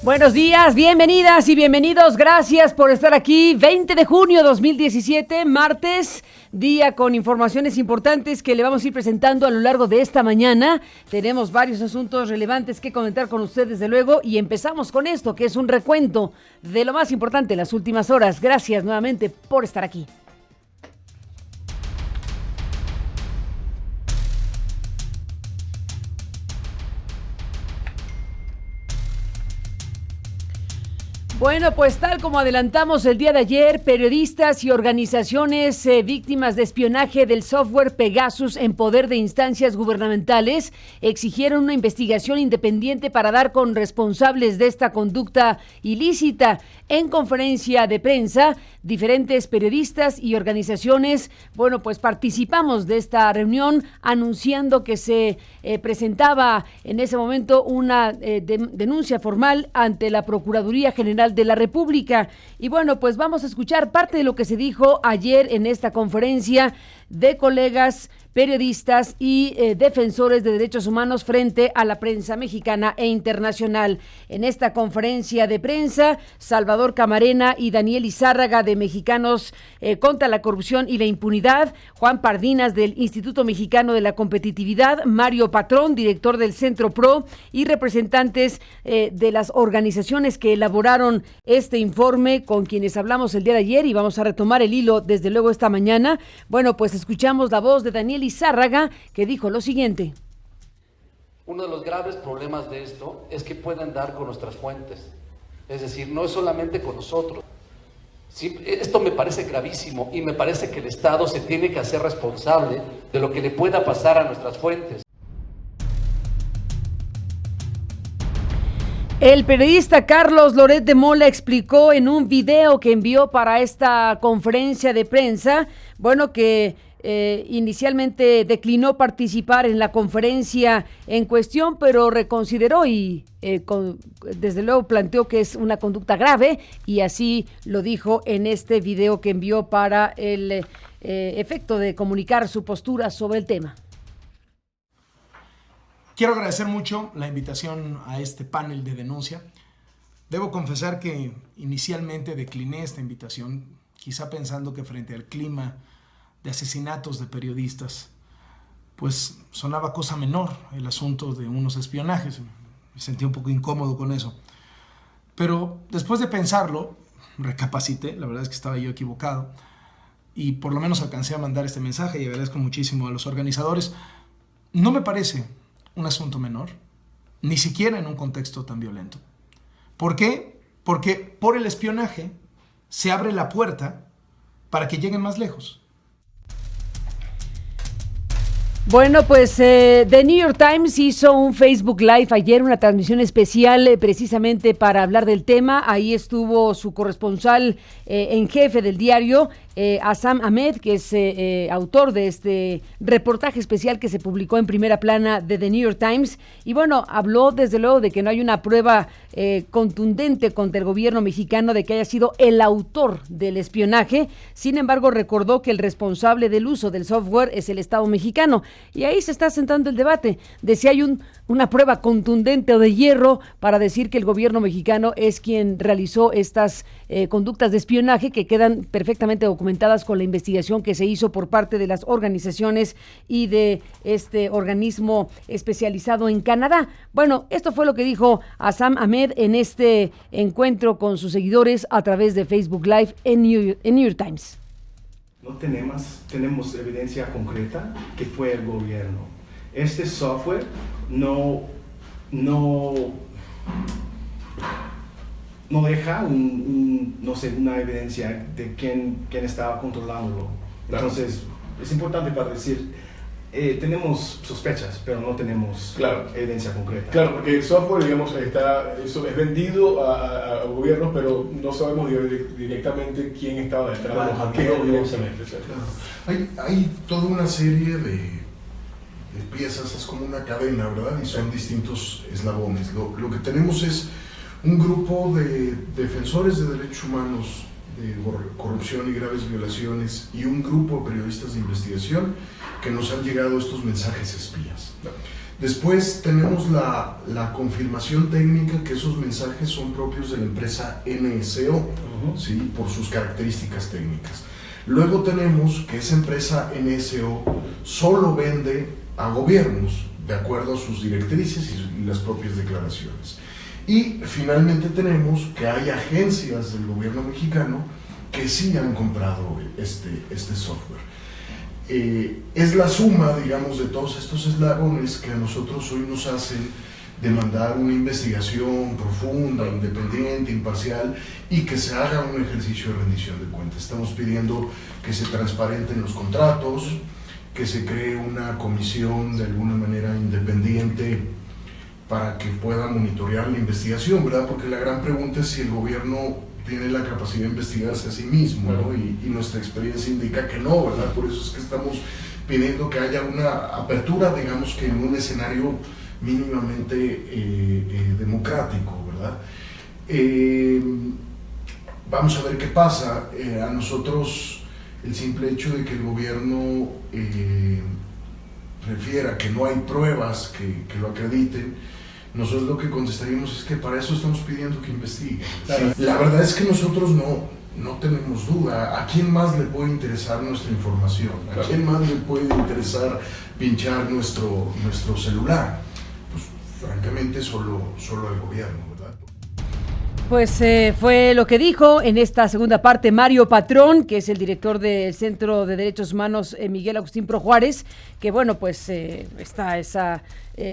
Buenos días, bienvenidas y bienvenidos. Gracias por estar aquí. 20 de junio 2017, martes, día con informaciones importantes que le vamos a ir presentando a lo largo de esta mañana. Tenemos varios asuntos relevantes que comentar con ustedes, desde luego, y empezamos con esto, que es un recuento de lo más importante en las últimas horas. Gracias nuevamente por estar aquí. Bueno, pues tal como adelantamos el día de ayer, periodistas y organizaciones víctimas de espionaje del software Pegasus en poder de instancias gubernamentales exigieron una investigación independiente para dar con responsables de esta conducta ilícita. En conferencia de prensa, diferentes periodistas y organizaciones, pues participamos de esta reunión anunciando que se presentaba en ese momento una denuncia formal ante la Procuraduría General de la República. Y pues vamos a escuchar parte de lo que se dijo ayer en esta conferencia de colegas periodistas y defensores de derechos humanos frente a la prensa mexicana e internacional. En esta conferencia de prensa, Salvador Camarena y Daniel Izárraga de Mexicanos contra la Corrupción y la Impunidad, Juan Pardinas del Instituto Mexicano de la Competitividad, Mario Patrón, director del Centro PRO, y representantes de las organizaciones que elaboraron este informe, con quienes hablamos el día de ayer, y vamos a retomar el hilo desde luego esta mañana. Pues escuchamos la voz de Daniel Izárraga, que dijo lo siguiente. Uno de los graves problemas de esto es que puedan dar con nuestras fuentes, es decir, no es solamente con nosotros. Sí, esto me parece gravísimo y me parece que el Estado se tiene que hacer responsable de lo que le pueda pasar a nuestras fuentes. El periodista Carlos Loret de Mola explicó en un video que envió para esta conferencia de prensa, que inicialmente declinó participar en la conferencia en cuestión, pero reconsideró y desde luego planteó que es una conducta grave, y así lo dijo en este video que envió para el efecto de comunicar su postura sobre el tema. Quiero agradecer mucho la invitación a este panel de denuncia. Debo confesar que inicialmente decliné esta invitación, quizá pensando que frente al clima de asesinatos de periodistas, pues sonaba cosa menor el asunto de unos espionajes. Me sentí un poco incómodo con eso. Pero después de pensarlo, recapacité, la verdad es que estaba yo equivocado, y por lo menos alcancé a mandar este mensaje, y agradezco muchísimo a los organizadores. No me parece un asunto menor, ni siquiera en un contexto tan violento. ¿Por qué? Porque por el espionaje se abre la puerta para que lleguen más lejos. The New York Times hizo un Facebook Live ayer, una transmisión especial precisamente para hablar del tema. Ahí estuvo su corresponsal en jefe del diario, Assam Ahmed, que es autor de este reportaje especial que se publicó en primera plana de The New York Times. Y habló desde luego de que no hay una prueba contundente contra el gobierno mexicano de que haya sido el autor del espionaje. Sin embargo, recordó que el responsable del uso del software es el Estado mexicano. Y ahí se está sentando el debate de si hay una prueba contundente o de hierro para decir que el gobierno mexicano es quien realizó estas conductas de espionaje, que quedan perfectamente documentadas con la investigación que se hizo por parte de las organizaciones y de este organismo especializado en Canadá. Esto fue lo que dijo Assam Ahmed en este encuentro con sus seguidores a través de Facebook Live en New York Times. No tenemos evidencia concreta que fue el gobierno. Este software no deja una evidencia de quién estaba controlándolo. Entonces, es importante para decir, tenemos sospechas, pero no tenemos evidencia concreta. Claro, porque el software, eso es vendido a gobiernos, pero no sabemos directamente quién estaba detrás de los hackeos directamente. Hay toda una serie de piezas, es como una cadena, ¿verdad? Y son distintos eslabones. Lo que tenemos es un grupo de defensores de derechos humanos, de corrupción y graves violaciones, y un grupo de periodistas de investigación que nos han llegado estos mensajes espías. Después tenemos la confirmación técnica que esos mensajes son propios de la empresa NSO, ¿sí? Por sus características técnicas. Luego tenemos que esa empresa NSO solo vende a gobiernos, de acuerdo a sus directrices y las propias declaraciones. Y finalmente tenemos que hay agencias del gobierno mexicano que sí han comprado este software. Es la suma, digamos, de todos estos eslabones que a nosotros hoy nos hacen demandar una investigación profunda, independiente, imparcial, y que se haga un ejercicio de rendición de cuentas. Estamos pidiendo que se transparenten los contratos, que se cree una comisión de alguna manera independiente para que pueda monitorear la investigación, ¿verdad? Porque la gran pregunta es si el gobierno tiene la capacidad de investigarse a sí mismo, ¿no? Y nuestra experiencia indica que no, ¿verdad? Por eso es que estamos pidiendo que haya una apertura, digamos que en un escenario mínimamente democrático, ¿verdad? Vamos a ver qué pasa. A nosotros el simple hecho de que el gobierno refiera que no hay pruebas que lo acrediten, nosotros lo que contestaríamos es que para eso estamos pidiendo que investiguen. Claro. La verdad es que nosotros no tenemos duda. ¿A quién más le puede interesar nuestra información? ¿A quién más le puede interesar pinchar nuestro celular? Pues francamente solo al gobierno, ¿verdad? Pues fue lo que dijo en esta segunda parte Mario Patrón, que es el director del Centro de Derechos Humanos Miguel Agustín Pro Juárez, que bueno, pues está esa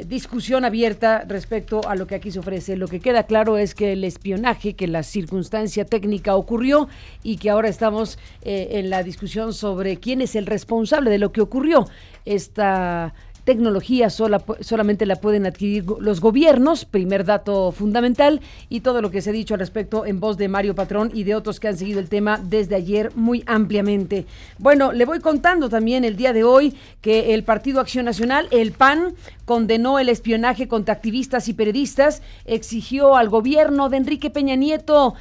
discusión abierta respecto a lo que aquí se ofrece. Lo que queda claro es que el espionaje, que la circunstancia técnica ocurrió y que ahora estamos en la discusión sobre quién es el responsable de lo que ocurrió. Esta tecnología solamente la pueden adquirir los gobiernos, primer dato fundamental, y todo lo que se ha dicho al respecto en voz de Mario Patrón y de otros que han seguido el tema desde ayer muy ampliamente. Bueno, le voy contando también el día de hoy que el Partido Acción Nacional, el PAN, condenó el espionaje contra activistas y periodistas, exigió al gobierno de Enrique Peña Nieto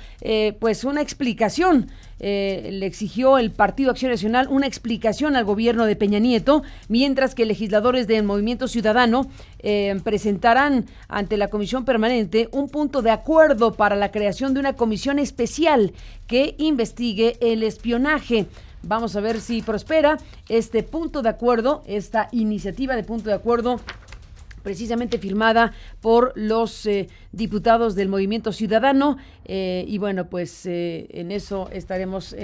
pues una explicación. Le exigió el Partido Acción Nacional una explicación al gobierno de Peña Nieto, mientras que legisladores del Movimiento Ciudadano presentarán ante la Comisión Permanente un punto de acuerdo para la creación de una comisión especial que investigue el espionaje. Vamos a ver si prospera este punto de acuerdo, esta iniciativa de punto de acuerdo, precisamente firmada por los diputados del Movimiento Ciudadano, y bueno, pues en eso estaremos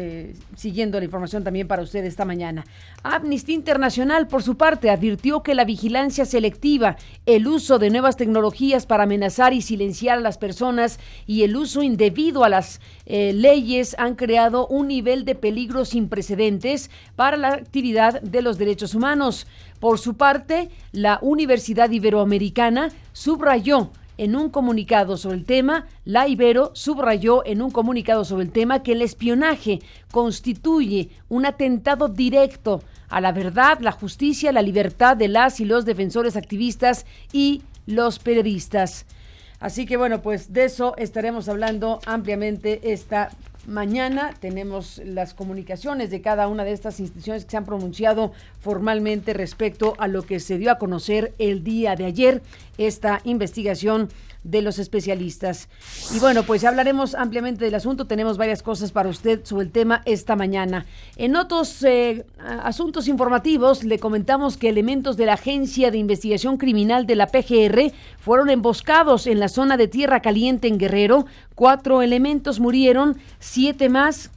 siguiendo la información también para usted esta mañana. Amnistía Internacional, por su parte, advirtió que la vigilancia selectiva, el uso de nuevas tecnologías para amenazar y silenciar a las personas y el uso indebido a las leyes han creado un nivel de peligro sin precedentes para la actividad de los derechos humanos. Por su parte, la Universidad Iberoamericana subrayó en un comunicado sobre el tema, la Ibero subrayó en un comunicado sobre el tema que el espionaje constituye un atentado directo a la verdad, la justicia, la libertad de las y los defensores activistas y los periodistas. Así que bueno, pues de eso estaremos hablando ampliamente esta mañana. Tenemos las comunicaciones de cada una de estas instituciones que se han pronunciado formalmente respecto a lo que se dio a conocer el día de ayer, esta investigación de los especialistas. Y bueno, pues hablaremos ampliamente del asunto. Tenemos varias cosas para usted sobre el tema esta mañana. En otros asuntos informativos, le comentamos que elementos de la Agencia de Investigación Criminal de la PGR fueron emboscados en la zona de Tierra Caliente en Guerrero. 4 elementos murieron, 7 más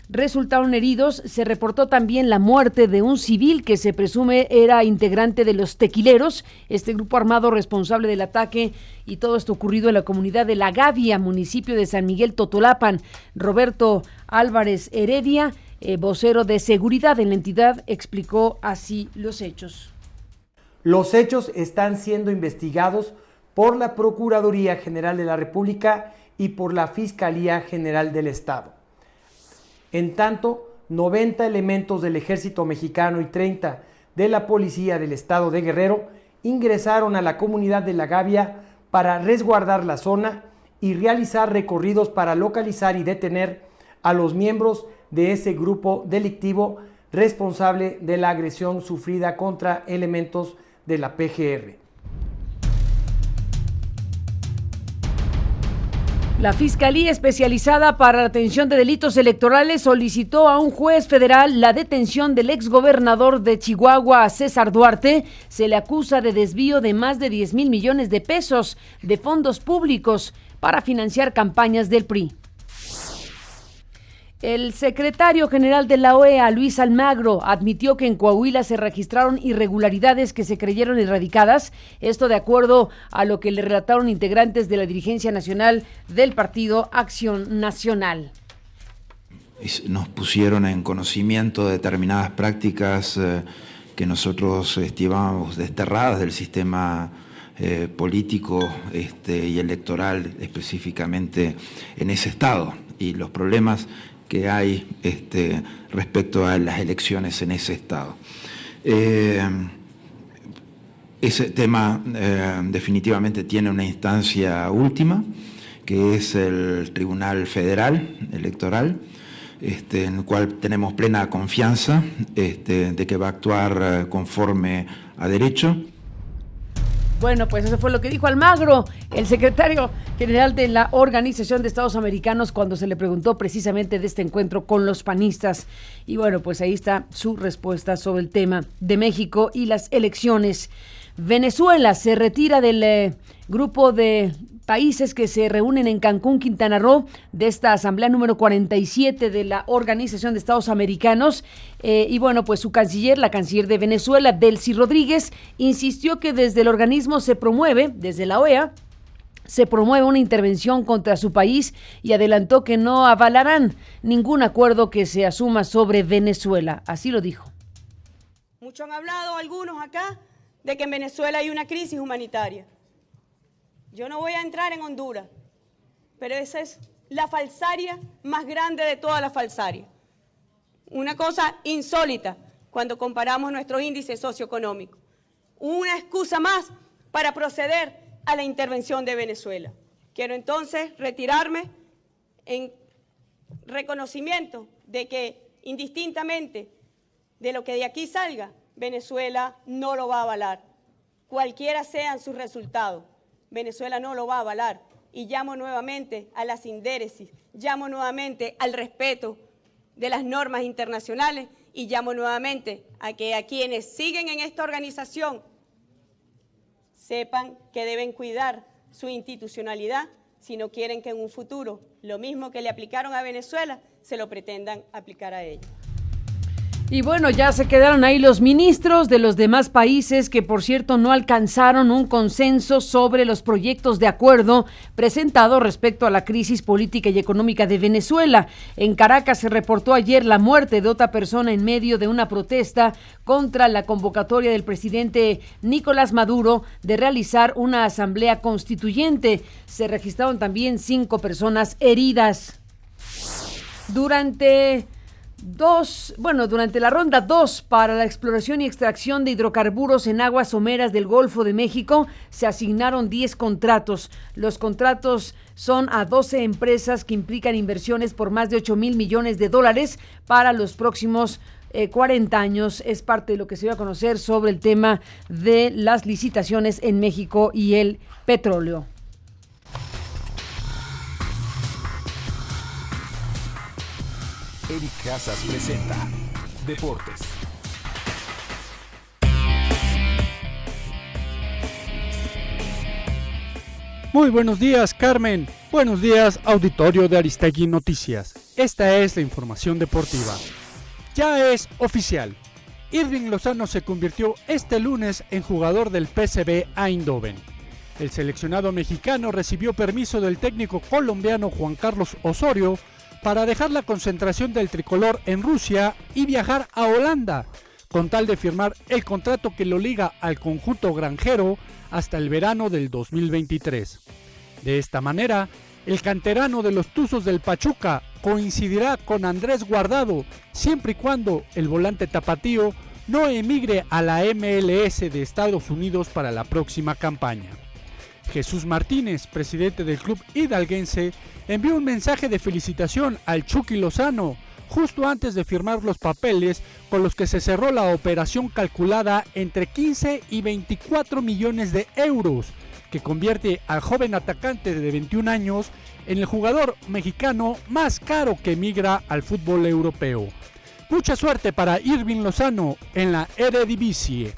resultaron heridos. Se reportó también la muerte de un civil que se presume era integrante de los tequileros, este grupo armado responsable del ataque, y todo esto ocurrido en la comunidad de La Gavia, municipio de San Miguel Totolapan. Roberto Álvarez Heredia, vocero de seguridad en la entidad, explicó así los hechos. Los hechos están siendo investigados por la Procuraduría General de la República y por la Fiscalía General del Estado. En tanto, 90 elementos del Ejército Mexicano y 30 de la Policía del Estado de Guerrero ingresaron a la comunidad de La Gavia para resguardar la zona y realizar recorridos para localizar y detener a los miembros de ese grupo delictivo responsable de la agresión sufrida contra elementos de la PGR. La Fiscalía Especializada para la Atención de Delitos Electorales solicitó a un juez federal la detención del exgobernador de Chihuahua, César Duarte. Se le acusa de desvío de más de 10,000 millones de pesos de fondos públicos para financiar campañas del PRI. El secretario general de la OEA, Luis Almagro, admitió que en Coahuila se registraron irregularidades que se creyeron erradicadas, esto de acuerdo a lo que le relataron integrantes de la dirigencia nacional del Partido Acción Nacional. Nos pusieron en conocimiento de determinadas prácticas que nosotros estimábamos desterradas del sistema político y electoral, específicamente en ese estado, y los problemas que hay respecto a las elecciones en ese estado. Ese tema definitivamente tiene una instancia última, que es el Tribunal Federal Electoral, en el cual tenemos plena confianza de que va a actuar conforme a derecho. Bueno, pues eso fue lo que dijo Almagro, el secretario general de la Organización de Estados Americanos, cuando se le preguntó precisamente de este encuentro con los panistas. Y bueno, pues ahí está su respuesta sobre el tema de México y las elecciones. Venezuela se retira del grupo de países que se reúnen en Cancún, Quintana Roo, de esta asamblea número 47 de la Organización de Estados Americanos. Y bueno, pues su canciller, la canciller de Venezuela, Delcy Rodríguez, insistió que desde el organismo se promueve, desde la OEA, se promueve una intervención contra su país, y adelantó que no avalarán ningún acuerdo que se asuma sobre Venezuela. Así lo dijo. Mucho han hablado algunos acá de que en Venezuela hay una crisis humanitaria. Yo no voy a entrar en Honduras, pero esa es la falsaria más grande de todas las falsarias. Una cosa insólita cuando comparamos nuestros índices socioeconómicos. Una excusa más para proceder a la intervención de Venezuela. Quiero entonces retirarme en reconocimiento de que, indistintamente de lo que de aquí salga, Venezuela no lo va a avalar. Cualquiera sean sus resultados, Venezuela no lo va a avalar. Y llamo nuevamente a la sindéresis, llamo nuevamente al respeto de las normas internacionales, y llamo nuevamente a que a quienes siguen en esta organización sepan que deben cuidar su institucionalidad si no quieren que en un futuro lo mismo que le aplicaron a Venezuela se lo pretendan aplicar a ellos. Y bueno, ya se quedaron ahí los ministros de los demás países que, por cierto, no alcanzaron un consenso sobre los proyectos de acuerdo presentados respecto a la crisis política y económica de Venezuela. En Caracas se reportó ayer la muerte de otra persona en medio de una protesta contra la convocatoria del presidente Nicolás Maduro de realizar una asamblea constituyente. Se registraron también 5 personas heridas. Durante la ronda 2 para la exploración y extracción de hidrocarburos en aguas someras del Golfo de México, se asignaron 10 contratos. Los contratos son a 12 empresas que implican inversiones por más de 8,000 millones de dólares para los próximos 40 años. Es parte de lo que se dio a conocer sobre el tema de las licitaciones en México y el petróleo. Eric Casas presenta Deportes. Muy buenos días, Carmen. Buenos días, auditorio de Aristegui Noticias. Esta es la información deportiva. Ya es oficial. Irving Lozano se convirtió este lunes en jugador del PSV Eindhoven. El seleccionado mexicano recibió permiso del técnico colombiano Juan Carlos Osorio para dejar la concentración del tricolor en Rusia y viajar a Holanda, con tal de firmar el contrato que lo liga al conjunto granjero hasta el verano del 2023. De esta manera, el canterano de los Tuzos del Pachuca coincidirá con Andrés Guardado, siempre y cuando el volante tapatío no emigre a la MLS de Estados Unidos para la próxima campaña. Jesús Martínez, presidente del club hidalguense, envió un mensaje de felicitación al Chucky Lozano justo antes de firmar los papeles con los que se cerró la operación calculada entre 15 y 24 millones de euros, que convierte al joven atacante de 21 años en el jugador mexicano más caro que migra al fútbol europeo. Mucha suerte para Irving Lozano en la Eredivisie.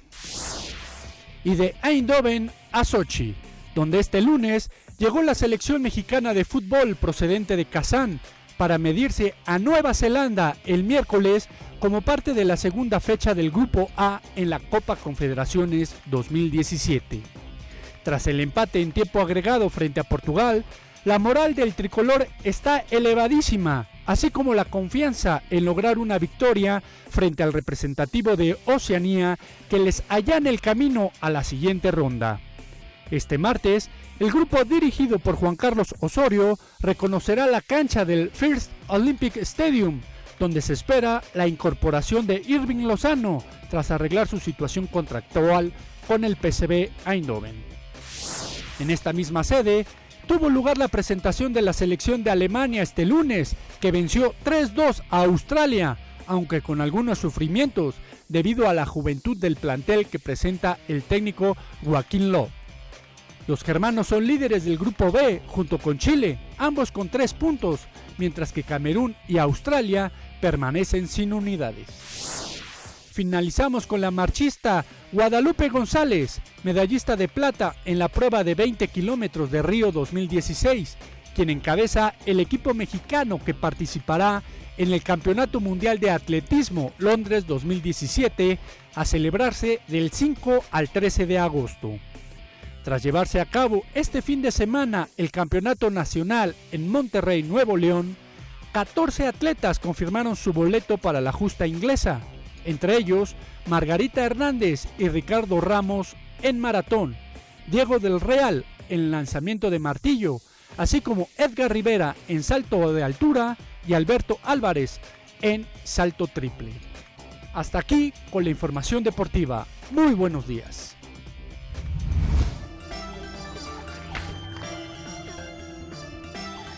Y de Eindhoven a Sochi, donde este lunes llegó la selección mexicana de fútbol procedente de Kazán para medirse a Nueva Zelanda el miércoles como parte de la segunda fecha del Grupo A en la Copa Confederaciones 2017. Tras el empate en tiempo agregado frente a Portugal, la moral del tricolor está elevadísima, así como la confianza en lograr una victoria frente al representativo de Oceanía que les allana el camino a la siguiente ronda. Este martes, el grupo dirigido por Juan Carlos Osorio reconocerá la cancha del First Olympic Stadium, donde se espera la incorporación de Irving Lozano tras arreglar su situación contractual con el PSV Eindhoven. En esta misma sede, tuvo lugar la presentación de la selección de Alemania este lunes, que venció 3-2 a Australia, aunque con algunos sufrimientos debido a la juventud del plantel que presenta el técnico Joachim Löw. Los germanos son líderes del grupo B junto con Chile, ambos con 3 puntos, mientras que Camerún y Australia permanecen sin unidades. Finalizamos con la marchista Guadalupe González, medallista de plata en la prueba de 20 kilómetros de Río 2016, quien encabeza el equipo mexicano que participará en el Campeonato Mundial de Atletismo Londres 2017, a celebrarse del 5 al 13 de agosto. Tras llevarse a cabo este fin de semana el Campeonato Nacional en Monterrey, Nuevo León, 14 atletas confirmaron su boleto para la justa inglesa, entre ellos Margarita Hernández y Ricardo Ramos en maratón, Diego del Real en lanzamiento de martillo, así como Edgar Rivera en salto de altura y Alberto Álvarez en salto triple. Hasta aquí con la información deportiva. Muy buenos días.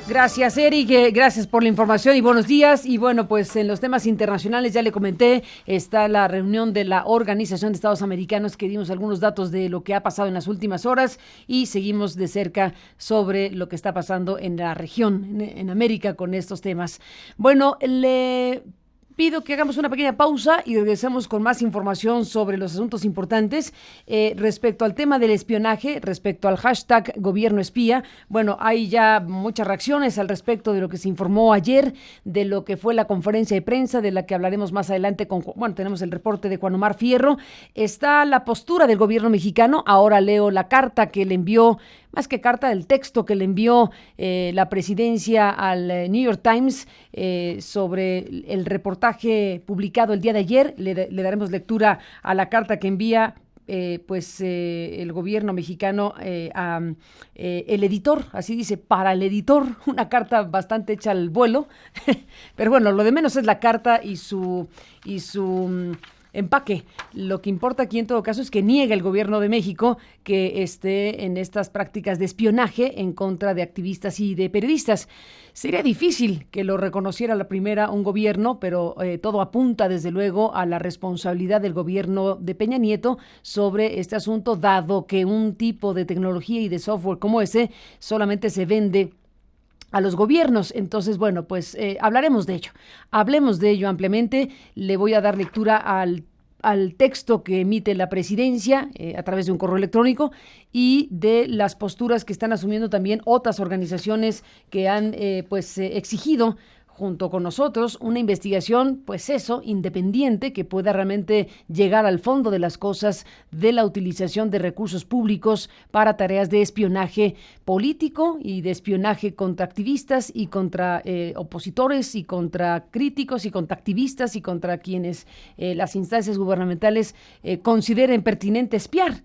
Gracias, Eric, gracias por la información y buenos días. Y bueno, pues en los temas internacionales ya le comenté, está la reunión de la Organización de Estados Americanos, que dimos algunos datos de lo que ha pasado en las últimas horas y seguimos de cerca sobre lo que está pasando en la región, en América, con estos temas. Bueno, le pido que hagamos una pequeña pausa y regresemos con más información sobre los asuntos importantes respecto al tema del espionaje, respecto al hashtag gobierno espía. Bueno, hay ya muchas reacciones al respecto de lo que se informó ayer, de lo que fue la conferencia de prensa, de la que hablaremos más adelante tenemos el reporte de Juan Omar Fierro. Está la postura del gobierno mexicano. Ahora leo la carta que le envió, más que carta, el texto que le envió la presidencia al New York Times sobre el reportaje publicado el día de ayer. Le daremos lectura a la carta que envía el gobierno mexicano a el editor, así dice, para el editor, una carta bastante hecha al vuelo, pero bueno, lo de menos es la carta y su empaque. Lo que importa aquí en todo caso es que niega el gobierno de México que esté en estas prácticas de espionaje en contra de activistas y de periodistas. Sería difícil que lo reconociera a la primera un gobierno, pero todo apunta desde luego a la responsabilidad del gobierno de Peña Nieto sobre este asunto, dado que un tipo de tecnología y de software como ese solamente se vende a los gobiernos. Entonces, bueno, pues hablemos de ello ampliamente. Le voy a dar lectura al texto que emite la presidencia a través de un correo electrónico y de las posturas que están asumiendo también otras organizaciones que han exigido junto con nosotros una investigación, independiente, que pueda realmente llegar al fondo de las cosas de la utilización de recursos públicos para tareas de espionaje político y de espionaje contra activistas y contra opositores y contra críticos y contra activistas y contra quienes las instancias gubernamentales consideren pertinente espiar.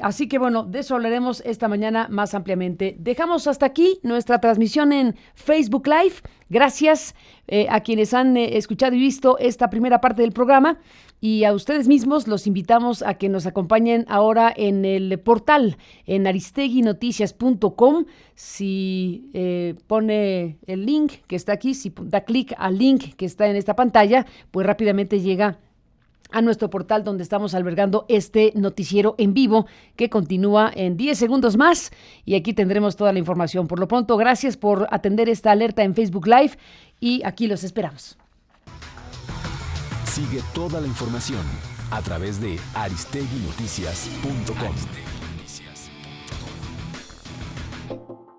Así que bueno, de eso hablaremos esta mañana más ampliamente. Dejamos hasta aquí nuestra transmisión en Facebook Live. Gracias a quienes han escuchado y visto esta primera parte del programa, y a ustedes mismos los invitamos a que nos acompañen ahora en el portal, en aristeguinoticias.com. Si pone el link que está aquí, si da clic al link que está en esta pantalla, pues rápidamente llega a nuestro portal donde estamos albergando este noticiero en vivo que continúa en 10 segundos más y aquí tendremos toda la información. Por lo pronto, gracias por atender esta alerta en Facebook Live y aquí los esperamos. Sigue toda la información a través de aristeguinoticias.com.